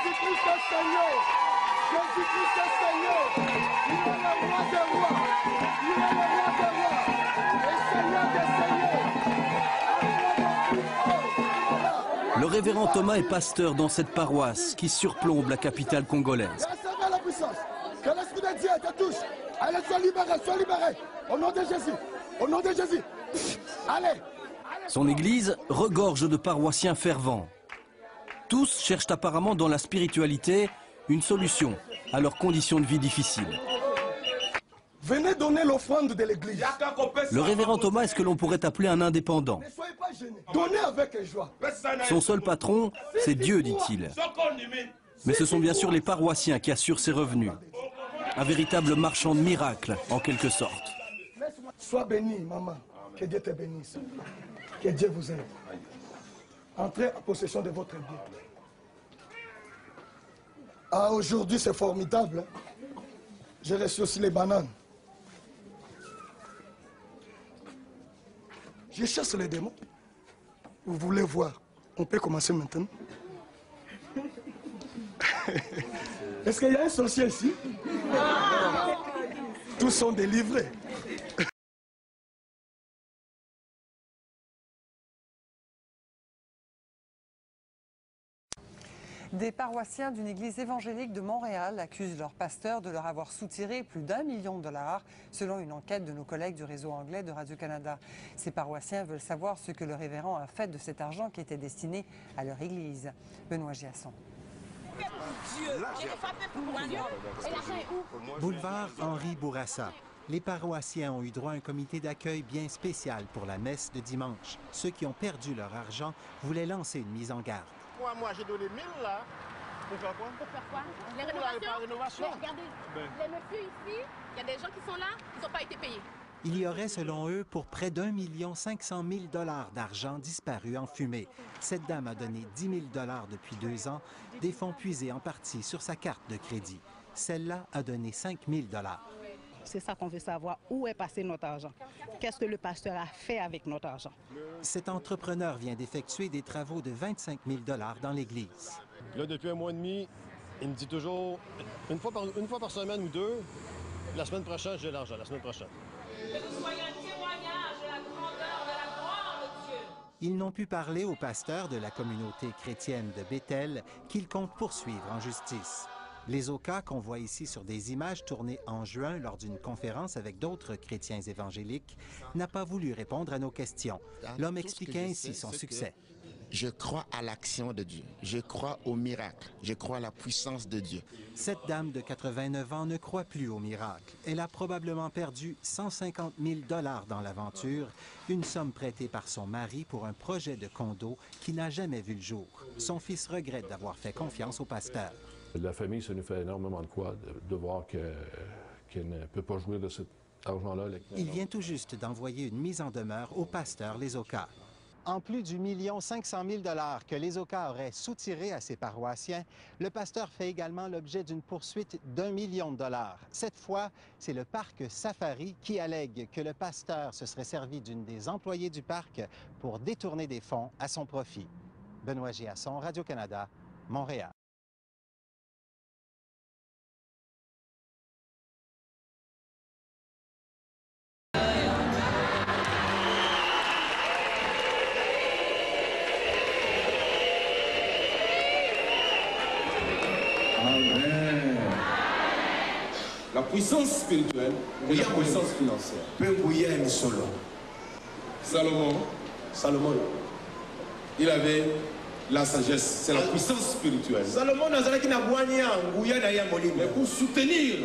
Jésus-Christ est Seigneur. Jésus-Christ est Seigneur. Il est le roi des rois. Il est le roi des rois. Et Seigneur des seigneurs. Le révérend Thomas est pasteur dans cette paroisse qui surplombe la capitale congolaise. Recevez la puissance. Que l'Esprit de Dieu te touche. Allez, sois libéré, sois libéré. Au nom de Jésus. Au nom de Jésus. Allez. Son église regorge de paroissiens fervents. Tous cherchent apparemment dans la spiritualité une solution à leurs conditions de vie difficiles. Venez donner l'offrande de l'église. Le révérend Thomas est ce que l'on pourrait appeler un indépendant. Ne soyez pas gênés. Donnez avec joie. Son seul patron, c'est Dieu, dit-il. Mais ce sont bien sûr les paroissiens qui assurent ses revenus. Un véritable marchand de miracles, en quelque sorte. Sois béni, maman. Que Dieu te bénisse. Que Dieu vous aide. Entrez en possession de votre bien. Ah, aujourd'hui, c'est formidable. J'ai reçu aussi les bananes. Je chasse les démons. Vous voulez voir? On peut commencer maintenant. Est-ce qu'il y a un sorcier ici? Tous sont délivrés. Des paroissiens d'une église évangélique de Montréal accusent leur pasteur de leur avoir soutiré plus d'1 million de dollars, selon une enquête de nos collègues du réseau anglais de Radio-Canada. Ces paroissiens veulent savoir ce que le révérend a fait de cet argent qui était destiné à leur église. Benoît Giasson. Boulevard Henri Bourassa. Les paroissiens ont eu droit à un comité d'accueil bien spécial pour la messe de dimanche. Ceux qui ont perdu leur argent voulaient lancer une mise en garde. Moi j'ai donné 1000 là. Pour faire quoi? Pour faire quoi? Les rénovations. Mais regardez, les messieurs ici, il y a des gens qui sont là, ils n'ont pas été payés. Il y aurait, selon eux, pour près d'1 500 000 $ d'argent disparu en fumée. Cette dame a donné 10 000 $ depuis 2 ans, des fonds puisés en partie sur sa carte de crédit. Celle-là a donné 5 000 $. C'est ça qu'on veut savoir, où est passé notre argent. Qu'est-ce que le pasteur a fait avec notre argent? Cet entrepreneur vient d'effectuer des travaux de 25 000 $ dans l'église. Là, depuis 1 mois et demi, il me dit toujours, une fois par semaine ou 2, la semaine prochaine, j'ai l'argent, la semaine prochaine. Que vous soyez un témoignage de la grandeur de la gloire de Dieu. Ils n'ont pu parler au pasteur de la communauté chrétienne de Bethel qu'ils comptent poursuivre en justice. Les Oka qu'on voit ici sur des images tournées en juin lors d'une conférence avec d'autres chrétiens évangéliques n'a pas voulu répondre à nos questions. L'homme expliquait ainsi son succès. Je crois à l'action de Dieu. Je crois au miracle. Je crois à la puissance de Dieu. Cette dame de 89 ans ne croit plus au miracle. Elle a probablement perdu 150 000 $ dans l'aventure, une somme prêtée par son mari pour un projet de condo qui n'a jamais vu le jour. Son fils regrette d'avoir fait confiance au pasteur. La famille, ça nous fait énormément de quoi de voir qu'elle ne peut pas jouir de cet argent-là. Il vient tout juste d'envoyer une mise en demeure au pasteur Les Oka. En plus du 1 500 000 $ que Les Oka auraient soutiré à ses paroissiens, le pasteur fait également l'objet d'une poursuite d'1 million de $. Cette fois, c'est le parc Safari qui allègue que le pasteur se serait servi d'une des employées du parc pour détourner des fonds à son profit. Benoît Giasson, Radio-Canada, Montréal. La puissance spirituelle et la puissance financière. Salomon, il avait la sagesse, c'est la puissance spirituelle. Mais pour soutenir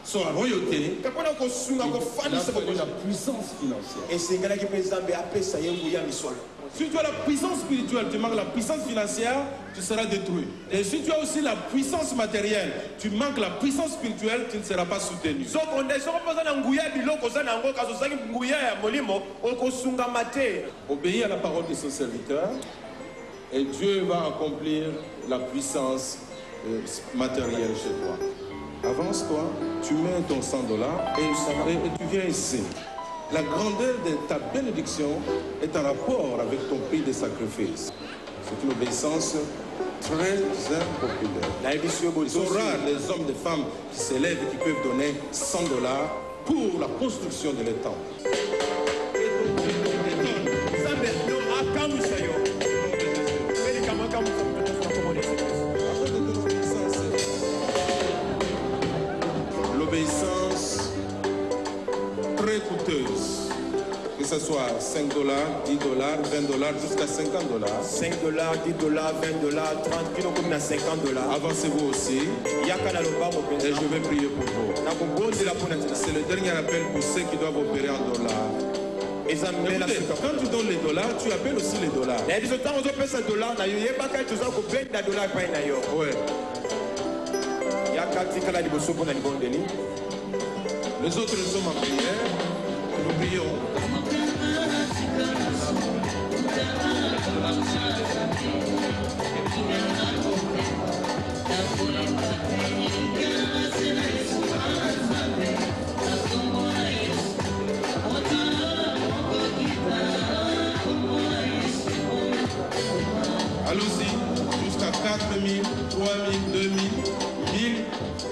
son royauté, il a fallu la puissance financière. Si tu as la puissance spirituelle, tu manques la puissance financière, tu seras détruit. Et si tu as aussi la puissance matérielle, tu manques la puissance spirituelle, tu ne seras pas soutenu. Obéis à la parole de son serviteur et Dieu va accomplir la puissance matérielle chez toi. Avance-toi, tu mets ton 100 $ et tu viens ici. La grandeur de ta bénédiction est en rapport avec ton prix de sacrifice. C'est une obéissance très impopulaire. Ce sont rares les hommes et femmes qui s'élèvent et qui peuvent donner $100 pour la construction de l'étang. L'obéissance très coûteuse. Que ce soit $5, $10, $20, jusqu'à $50. $5, $10, $20, 30, $50. Avancez-vous aussi. Et je vais prier pour vous. C'est le dernier appel pour ceux qui doivent opérer en dollars. Écoutez, quand tu donnes les dollars, tu appelles aussi les dollars. Ouais. Les autres sommes en prière. Nous prions. Allons-y, jusqu'à 4 000, 3 000, 2 000, 1000,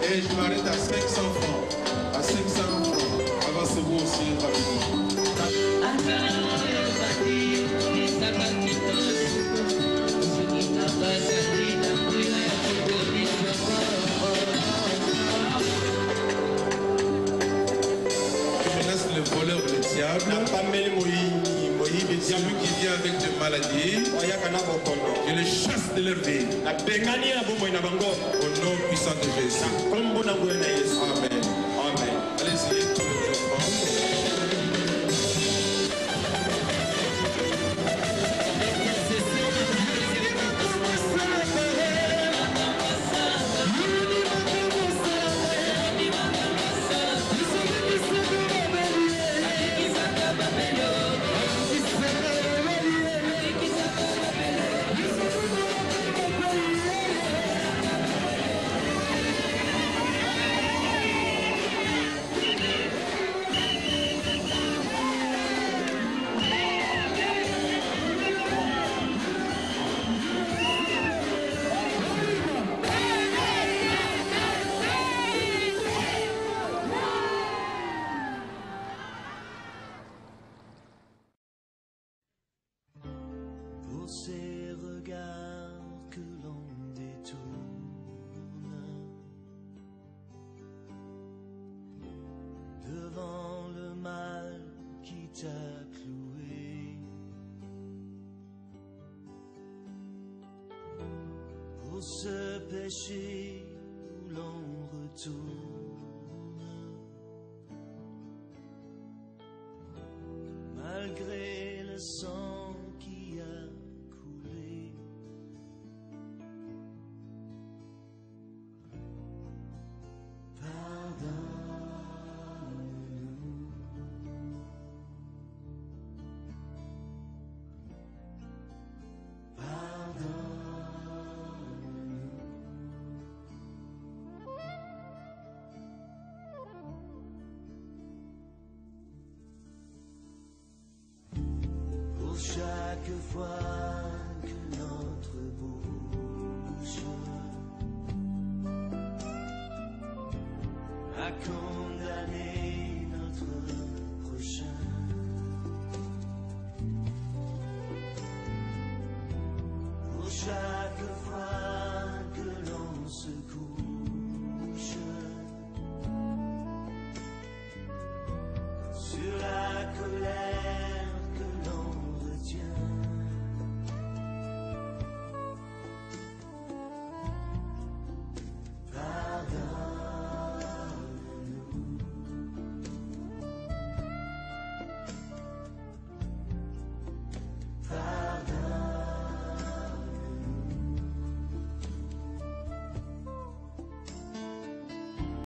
et je m'arrête à 500 francs. À 500 francs. Avancez-vous aussi rapidement. Tu menaces le voleur, le diable. Celui qui vient avec des maladies, je les chasse de leur vie. Au nom puissant de Jésus. Amen. Amen. Allez-y, tous les enfants. Ces regards que l'on détourne devant le mal qui t'a cloué, pour ce péché où l'on retourne, malgré le sang qui a chaque fois que notre bouche a condamné notre